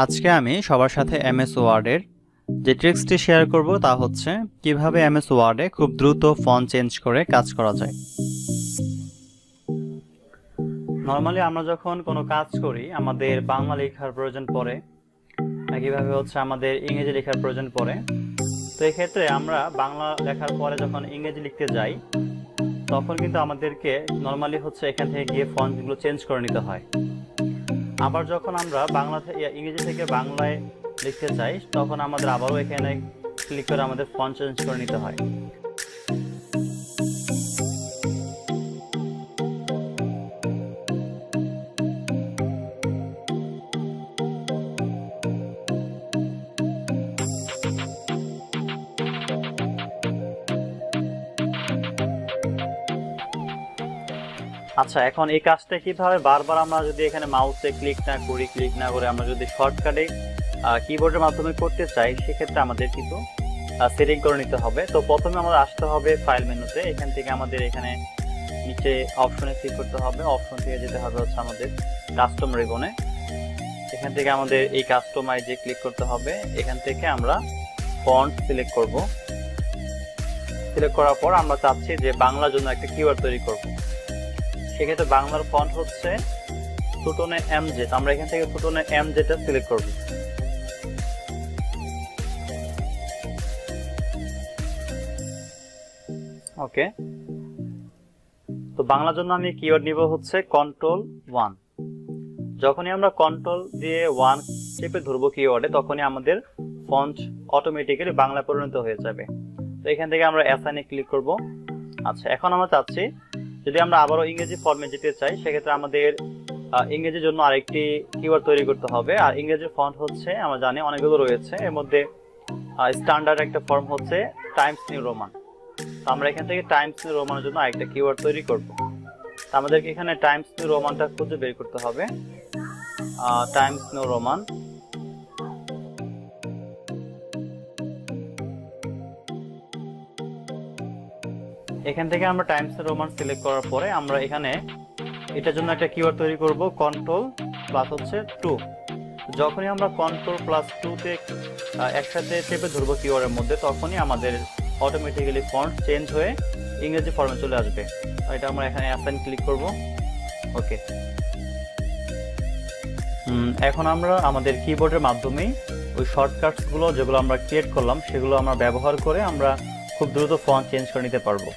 আজকে আমি সবার সাথে এমএস ওয়ার্ডের যে ট্রিক্সটি শেয়ার করব তা হচ্ছে কিভাবে এমএস ওয়ার্ডে খুব দ্রুত ফন্ট চেঞ্জ করে কাজ করা যায়। নরমালি আমরা যখন কোনো কাজ করি আমাদের বাংলা লেখার প্রয়োজন পড়ে, একইভাবে হচ্ছে আমাদের ইংরেজি লেখার প্রয়োজন পড়ে। তো এই ক্ষেত্রে আমরা বাংলা লেখার পরে যখন ইংরেজি লিখতে যাই তখন কিন্তু আমাদেরকে নরমালি হচ্ছে এখান থেকে গিয়ে ফন্টগুলো চেঞ্জ করে নিতে হয়। আবার যখন আমরা বাংলা থেকে ইংরেজি থেকে বাংলায় লিখতে চাই তখন আমাদের আবারও এখানে ক্লিক করে আমাদের ফন্ট চেঞ্জ করে নিতে হয়। আচ্ছা, এখন এই কাজটা কিভাবে বারবার আমরা যদি এখানে মাউসে ক্লিক না করে আমরা যদি শর্টকাটে কিবোর্ডের মাধ্যমে করতে চাই সেক্ষেত্রে আমাদের কিন্তু সেটিং করে নিতে হবে। তো প্রথমে আমাদের আসতে হবে ফাইল মেনুতে, এখান থেকে আমাদের এখানে নিচে অপশনে ক্লিক করতে হবে, অপশন থেকে যেতে হবে হচ্ছে আমাদের কাস্টম রিবনে। এখান থেকে আমাদের এই কাস্টমাইজে ক্লিক করতে হবে, এখান থেকে আমরা ফন্ট সিলেক্ট করব। সিলেক্ট করার পর আমরা চাচ্ছি যে বাংলার জন্য একটা কিওয়ার্ড তৈরি করব। সেক্ষেত্রে বাংলার ফন্ট হচ্ছে টুটনে এমজেড, আমরা এখান থেকে টুটনে এমজেডটা সিলেক্ট করব। ওকে, তো বাংলার জন্য আমি কিওয়ার্ড নিব হচ্ছে Ctrl+1। যখনই আমরা কন্ট্রোল দিয়ে 1 চেপে ধরবো কিওয়ার্ডে তখনই আমাদের ফন্ট অটোমেটিক্যালি বাংলা পরিণত হয়ে যাবে। তো এখান থেকে আমরা অ্যাসাইনে ক্লিক করব। আচ্ছা, এখন আমরা চাচ্ছি যদি আমরা আবারও ইংরেজি ফর্মে যেতে চাই সেক্ষেত্রে আমাদের ইংরেজির জন্য আরেকটি কিওয়ার্ড তৈরি করতে হবে। আর ইংরেজির ফন্ট হচ্ছে আমরা জানি অনেকগুলো রয়েছে, এর মধ্যে স্ট্যান্ডার্ড একটা ফর্ম হচ্ছে টাইমস নিউ রোমান। তো আমরা এখান থেকে টাইমস নিউ রোমানের জন্য আরেকটা কিওয়ার্ড তৈরি করব। তো আমাদেরকে এখানে টাইমস নিউ রোমানটা খুঁজে বের করতে হবে। টাইমস নিউ রোমান, এখান থেকে আমরা টাইমস নিউ রোমান সিলেক্ট করার পরে আমরা এখানে এটার জন্য একটা কিওয়ার্ড তৈরি করব Ctrl+2। যখনই আমরা Ctrl+2 তে একসাথে চেপে ধরবো কিওয়ার্ডের মধ্যে তখনই আমাদের অটোমেটিক্যালি ফন্ট চেঞ্জ হয়ে ইংরেজি ফর্মে চলে আসবে। এটা আমরা এখানে অ্যাসাইন ক্লিক করব। ওকে, এখন আমরা আমাদের কিবোর্ডের মাধ্যমে ওই শর্টকাটসগুলো যেগুলো আমরা ক্রিয়েট করলাম সেগুলো আমরা ব্যবহার করে আমরা খুব দ্রুত ফন্ট চেঞ্জ করে নিতে পারবো।